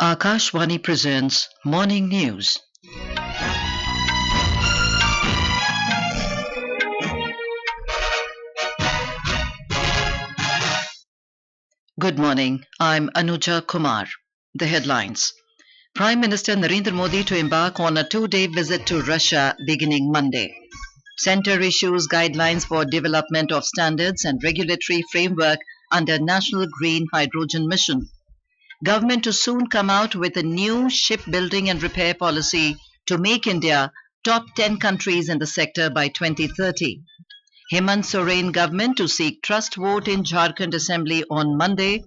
Akashvani presents Morning News. Good morning. I'm Anuja Kumar. The headlines. Prime Minister Narendra Modi to embark on a 2-day visit to Russia beginning Monday. Centre issues guidelines for development of standards and regulatory framework under National Green Hydrogen Mission. Government to soon come out with a new shipbuilding and repair policy to make India top 10 countries in the sector by 2030. Hemant Soren government to seek trust vote in Jharkhand Assembly on Monday.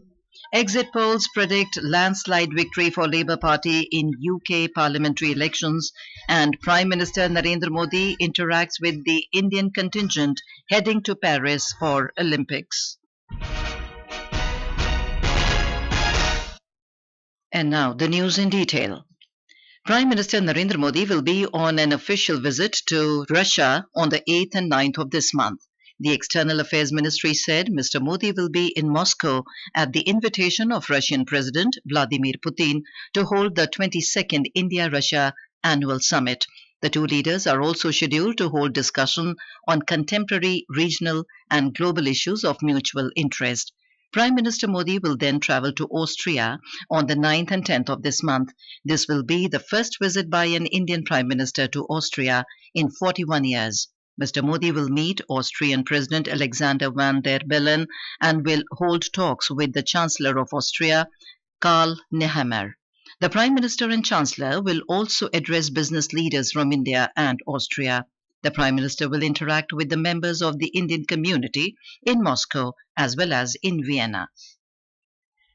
Exit polls predict landslide victory for Labour Party in UK Parliamentary elections, and Prime Minister Narendra Modi interacts with the Indian contingent heading to Paris for Olympics. And now the news in detail. Prime Minister Narendra Modi will be on an official visit to Russia on the 8th and 9th of this month. The External Affairs Ministry said Mr. Modi will be in Moscow at the invitation of Russian President Vladimir Putin to hold the 22nd India-Russia Annual Summit. The two leaders are also scheduled to hold discussion on contemporary regional and global issues of mutual interest. Prime Minister Modi will then travel to Austria on the 9th and 10th of this month. This will be the first visit by an Indian Prime Minister to Austria in 41 years. Mr. Modi will meet Austrian President Alexander Van der Bellen and will hold talks with the Chancellor of Austria, Karl Nehammer. The Prime Minister and Chancellor will also address business leaders from India and Austria. The Prime Minister will interact with the members of the Indian community in Moscow as well as in Vienna.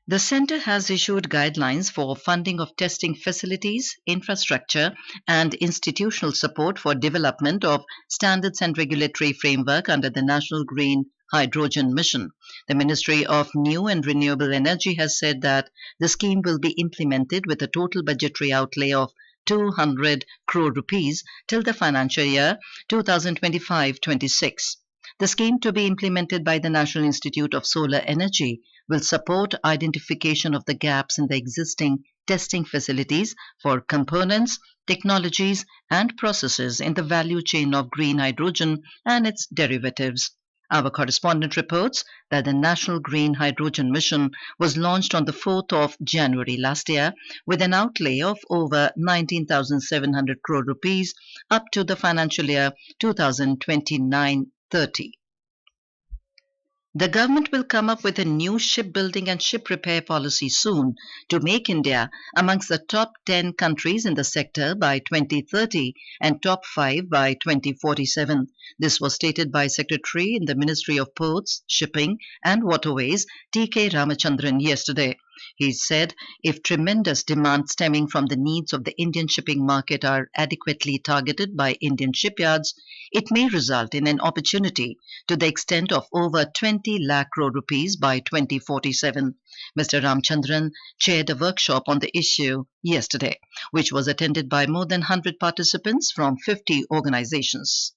The Centre has issued guidelines for funding of testing facilities, infrastructure and institutional support for development of standards and regulatory framework under the National Green Hydrogen Mission. The Ministry of New and Renewable Energy has said that the scheme will be implemented with a total budgetary outlay of 200 crore rupees till the financial year 2025-26. The scheme, to be implemented by the National Institute of Solar Energy, will support identification of the gaps in the existing testing facilities for components, technologies and processes in the value chain of green hydrogen and its derivatives. Our correspondent reports that the National Green Hydrogen Mission was launched on the 4th of January last year with an outlay of over 19,700 crore rupees up to the financial year 2029-30. The government will come up with a new shipbuilding and ship repair policy soon to make India amongst the top 10 countries in the sector by 2030 and top 5 by 2047. This was stated by Secretary in the Ministry of Ports, Shipping and Waterways, T.K. Ramachandran, yesterday. He said if tremendous demand stemming from the needs of the Indian shipping market are adequately targeted by Indian shipyards, it may result in an opportunity to the extent of over 20 lakh crore rupees by 2047. Mr. Ramchandran chaired a workshop on the issue yesterday, which was attended by more than 100 participants from 50 organizations.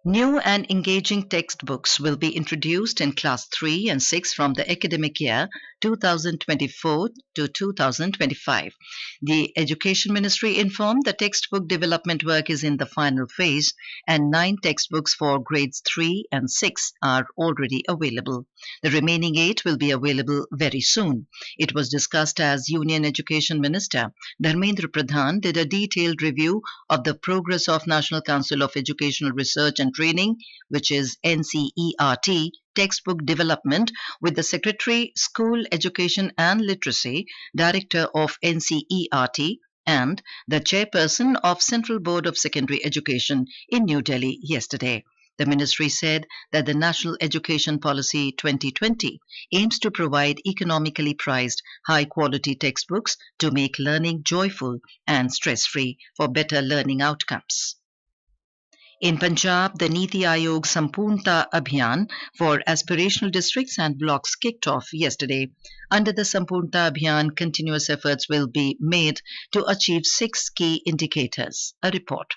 New and engaging textbooks will be introduced in Class 3 and 6 from the academic year 2024 to 2025. The Education Ministry informed the textbook development work is in the final phase and 9 textbooks for grades 3 and 6 are already available. The remaining 8 will be available very soon. It was discussed as Union Education Minister Dharmendra Pradhan did a detailed review of the progress of National Council of Educational Research and Training, which is NCERT, textbook development with the Secretary, School Education and Literacy, Director of NCERT, and the Chairperson of Central Board of Secondary Education in New Delhi yesterday. The ministry said that the National Education Policy 2020 aims to provide economically priced, high-quality textbooks to make learning joyful and stress-free for better learning outcomes. In Punjab, the Niti Aayog Sampurnta Abhiyan for aspirational districts and blocks kicked off yesterday. Under the Sampurnta Abhiyan, continuous efforts will be made to achieve 6 key indicators. A report.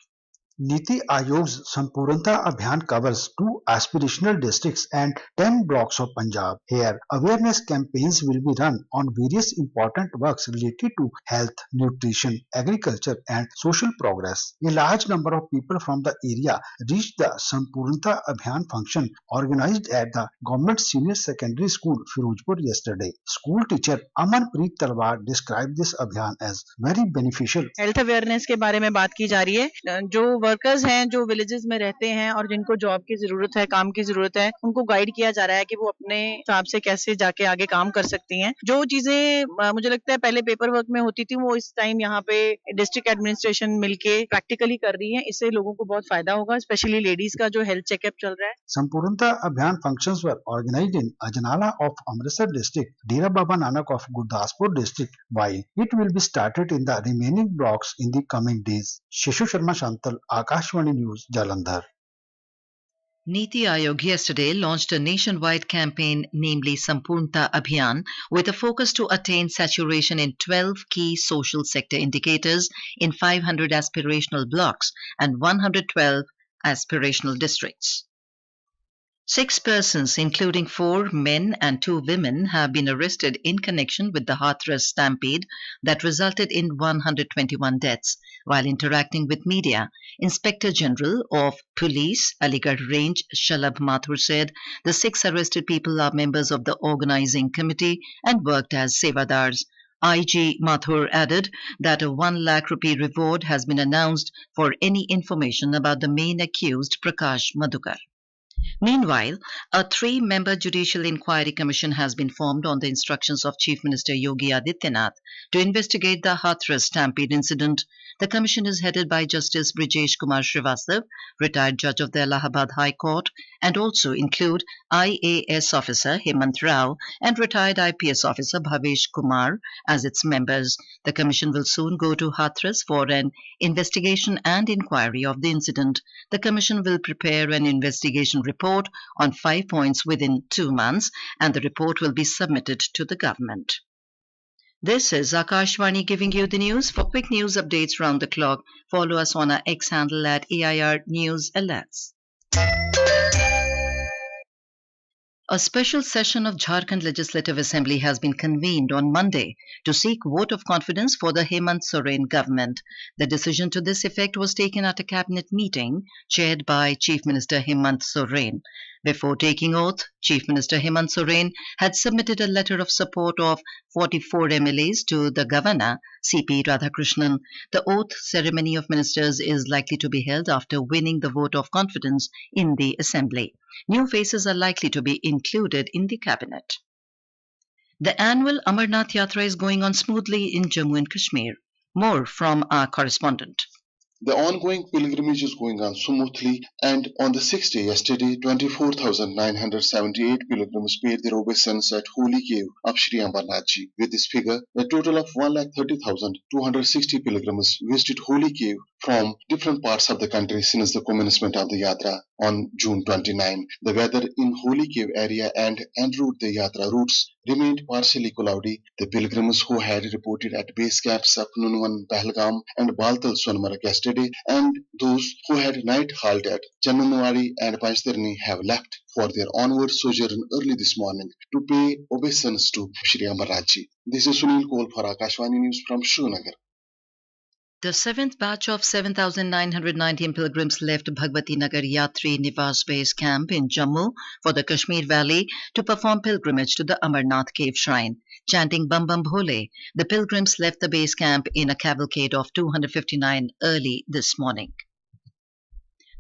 Niti Aayog's Sampurnata Abhiyan covers 2 aspirational districts and 10 blocks of Punjab. Here, awareness campaigns will be run on various important works related to health, nutrition, agriculture and social progress. A large number of people from the area reached the Sampurnata Abhiyan function organized at the Govt Senior Secondary School, Firozpur yesterday. School teacher Amanpreet Talwar described this Abhiyan as very beneficial. Health awareness के बारे में बात की जा रही है। जो workers हैं, जो विलेजेस में रहते हैं और जिनको जॉब की जरूरत है, काम की जरूरत है, उनको गाइड किया जा रहा है कि वो अपने हिसाब से कैसे जाके आगे काम कर सकती हैं। जो चीजें मुझे लगता है पहले पेपर वर्क में होती थी, वो इस टाइम यहाँ पे डिस्ट्रिक्ट एडमिनिस्ट्रेशन मिलके प्रैक्टिकली कर रही है। इससे लोगों को बहुत फायदा होगा, स्पेशली लेडीज का जो हेल्थ चेकअप चल रहा है। Sampurnata Abhiyan functions were organized in Ajnala of Amritsar district, Dera Baba Nanak of Gurdaspur district, while it will be started in the remaining blocks in the coming days. Shishu Sharma Shantal, Akashvani News, Jalandhar. Niti Aayog yesterday launched a nationwide campaign, namely Sampurnta Abhiyan, with a focus to attain saturation in 12 key social sector indicators in 500 aspirational blocks and 112 aspirational districts. 6 persons, including 4 men and 2 women, have been arrested in connection with the Hathras stampede that resulted in 121 deaths. While interacting with media, Inspector General of Police, Aligarh Range, Shalabh Mathur said the 6 arrested people are members of the organizing committee and worked as sevadars. IG Mathur added that a 1 lakh rupee reward has been announced for any information about the main accused, Prakash Madhukar. Meanwhile, a 3-member Judicial Inquiry Commission has been formed on the instructions of Chief Minister Yogi Adityanath to investigate the Hathras stampede incident. The commission is headed by Justice Brijesh Kumar Srivastav, retired judge of the Allahabad High Court, and also include IAS officer Hemant Rao and retired IPS officer Bhavesh Kumar as its members. The commission will soon go to Hathras for an investigation and inquiry of the incident. The commission will prepare an investigation report on 5 points within 2 months, and the report will be submitted to the government. This is Akashvani giving you the news. For quick news updates round the clock, follow us on our X handle at AIR News Alerts. A special session of Jharkhand Legislative Assembly has been convened on Monday to seek vote of confidence for the Hemant Soren government. The decision to this effect was taken at a cabinet meeting chaired by Chief Minister Hemant Soren. Before taking oath, Chief Minister Hemant Soren had submitted a letter of support of 44 MLAs to the Governor, C.P. Radhakrishnan. The oath ceremony of ministers is likely to be held after winning the vote of confidence in the Assembly. New faces are likely to be included in the cabinet. The annual Amarnath Yatra is going on smoothly in Jammu and Kashmir. More from our correspondent. The ongoing pilgrimage is going on smoothly, and on the 6th day yesterday, 24,978 pilgrims paid their obeisance at Holy Cave of Sri Amarnath Ji. With this figure, a total of 1,30,260 pilgrims visited Holy Cave from different parts of the country since the commencement of the Yatra on June 29. The weather in Holy Cave area and en route the Yatra routes remained partially cloudy. The pilgrims who had reported at base camps of Nunwan, Pahalgam and Baltal Sonmarg yesterday, and those who had night halt at Channanwadi and Panchtarni have left for their onward sojourn early this morning to pay obeisance to Shri Amarnath Ji. This is Sunil Kohl for Akashvani News from Srinagar. The 7th batch of 7,919 pilgrims left Bhagwati Nagar Yatri Niwas Base Camp in Jammu for the Kashmir Valley to perform pilgrimage to the Amarnath Cave Shrine. Chanting Bam Bam Bhole, the pilgrims left the base camp in a cavalcade of 259 early this morning.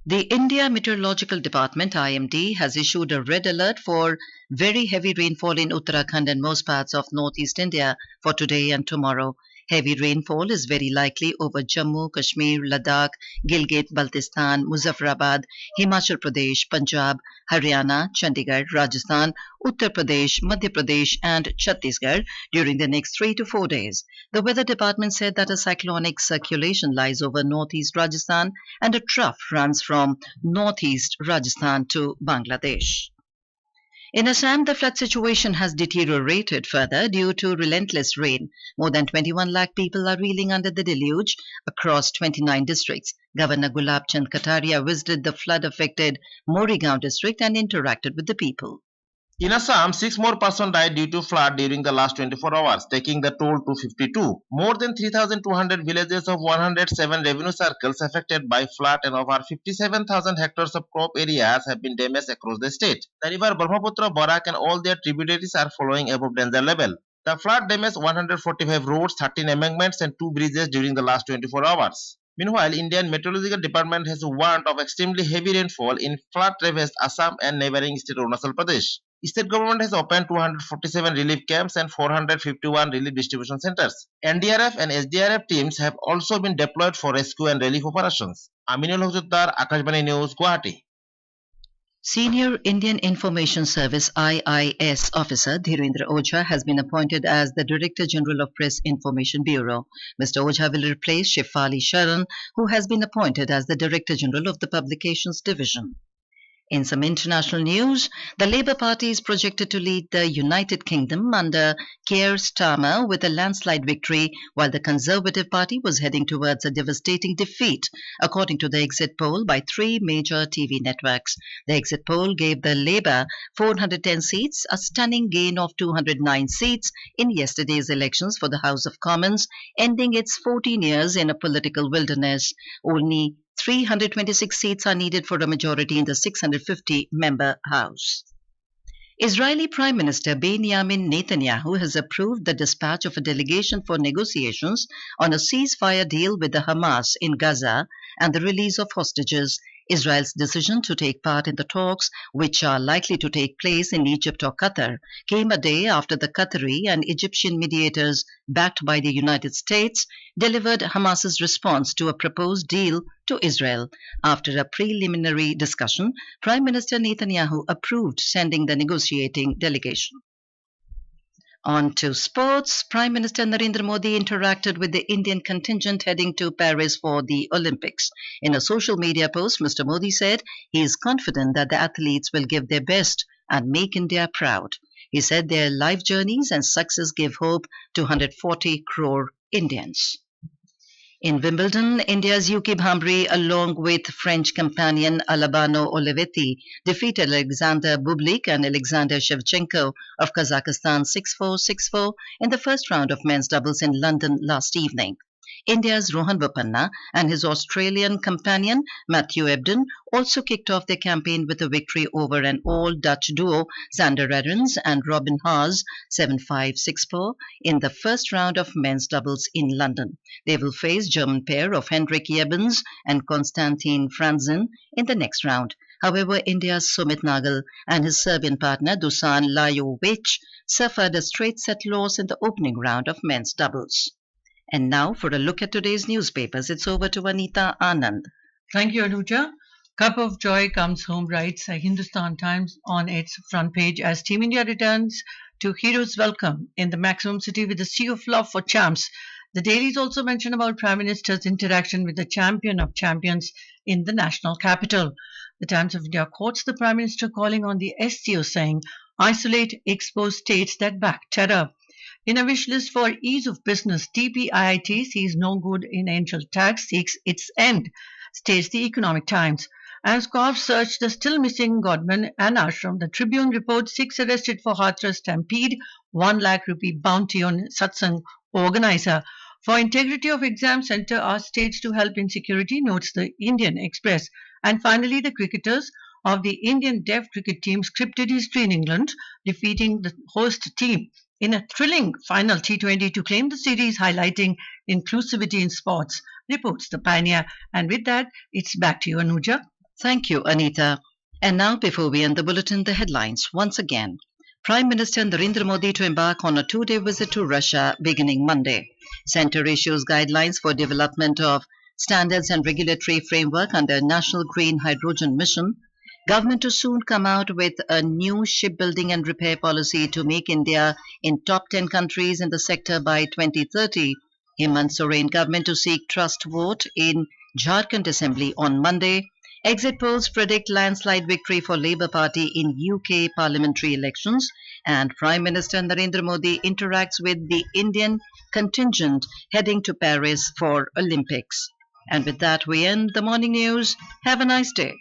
The India Meteorological Department IMD has issued a red alert for very heavy rainfall in Uttarakhand and most parts of northeast India for today and tomorrow. Heavy rainfall is very likely over Jammu, Kashmir, Ladakh, Gilgit, Baltistan, Muzaffarabad, Himachal Pradesh, Punjab, Haryana, Chandigarh, Rajasthan, Uttar Pradesh, Madhya Pradesh and Chhattisgarh during the next 3 to 4 days. The weather department said that a cyclonic circulation lies over northeast Rajasthan and a trough runs from northeast Rajasthan to Bangladesh. In Assam, the flood situation has deteriorated further due to relentless rain. More than 21 lakh people are reeling under the deluge across 29 districts. Governor Gulab Chand Kataria visited the flood-affected Morigaon district and interacted with the people. In Assam, 6 more persons died due to flood during the last 24 hours, taking the toll to 52. More than 3,200 villages of 107 revenue circles affected by flood and over 57,000 hectares of crop areas have been damaged across the state. The river Brahmaputra, Barak and all their tributaries are flowing above danger level. The flood damaged 145 roads, 13 embankments and 2 bridges during the last 24 hours. Meanwhile, Indian Meteorological Department has warned of extremely heavy rainfall in flood-ravaged Assam and neighboring state Arunachal Pradesh. State government has opened 247 relief camps and 451 relief distribution centers. NDRF and SDRF teams have also been deployed for rescue and relief operations. Aminul Hujutdar, Akashbani News, Guwahati. Senior Indian Information Service IIS officer Dhirendra Ojha has been appointed as the Director General of Press Information Bureau. Mr. Ojha will replace Shefali Sharan, who has been appointed as the Director General of the Publications Division. In some international news, the Labour Party is projected to lead the United Kingdom under Keir Starmer with a landslide victory, while the Conservative Party was heading towards a devastating defeat, according to the exit poll by 3 major TV networks. The exit poll gave the Labour 410 seats, a stunning gain of 209 seats in yesterday's elections for the House of Commons, ending its 14 years in a political wilderness. Only 326 seats are needed for a majority in the 650-member House. Israeli Prime Minister Benjamin Netanyahu has approved the dispatch of a delegation for negotiations on a ceasefire deal with the Hamas in Gaza and the release of hostages. Israel's decision to take part in the talks, which are likely to take place in Egypt or Qatar, came a day after the Qatari and Egyptian mediators, backed by the United States, delivered Hamas's response to a proposed deal to Israel. After a preliminary discussion, Prime Minister Netanyahu approved sending the negotiating delegation. On to sports. Prime Minister Narendra Modi interacted with the Indian contingent heading to Paris for the Olympics. In a social media post, Mr. Modi said he is confident that the athletes will give their best and make India proud. He said their life journeys and success give hope to 140 crore Indians. In Wimbledon, India's Yuki Bhambri, along with French companion Albano Olivetti, defeated Alexander Bublik and Alexander Shevchenko of Kazakhstan 6-4, 6-4 in the first round of men's doubles in London last evening. India's Rohan Bopanna and his Australian companion Matthew Ebden also kicked off their campaign with a victory over an all-Dutch duo Sander Aarons and Robin Haas 7-5, 6-4 in the first round of men's doubles in London. They will face German pair of Hendrik Jebens and Konstantin Franzen in the next round. However, India's Sumit Nagal and his Serbian partner Dusan Lajovic suffered a straight-set loss in the opening round of men's doubles. And now for a look at today's newspapers, it's over to Anita Anand. Thank you, Anuja. Cup of joy comes home, writes Hindustan Times on its front page as Team India returns to heroes' welcome in the maximum city with a sea of love for champs. The dailies also mention about Prime Minister's interaction with the champion of champions in the national capital. The Times of India quotes the Prime Minister calling on the SCO saying, isolate, expose states that back terror. In a wish list for ease of business, TPIIT sees no good in angel tax, seeks its end, states the Economic Times. As cops search the still missing Godman and Ashram, the Tribune reports 6 arrested for Hathras stampede, 1 lakh rupee bounty on satsang organizer. For integrity of exam centre are staged to help in security, notes the Indian Express. And finally, the cricketers of the Indian deaf cricket team scripted history in England, defeating the host team in a thrilling final T20 to claim the series, highlighting inclusivity in sports, reports the Pioneer. And with that, it's back to you, Anuja. Thank you, Anita. And now, before we end the bulletin, the headlines once again. Prime Minister Narendra Modi to embark on a 2-day visit to Russia beginning Monday. Centre issues guidelines for development of standards and regulatory framework under National Green Hydrogen Mission. Government to soon come out with a new shipbuilding and repair policy to make India in top 10 countries in the sector by 2030. Hemant Soren government to seek trust vote in Jharkhand Assembly on Monday. Exit polls predict landslide victory for Labour Party in UK Parliamentary elections, and Prime Minister Narendra Modi interacts with the Indian contingent heading to Paris for Olympics. And with that, we end the morning news. Have a nice day.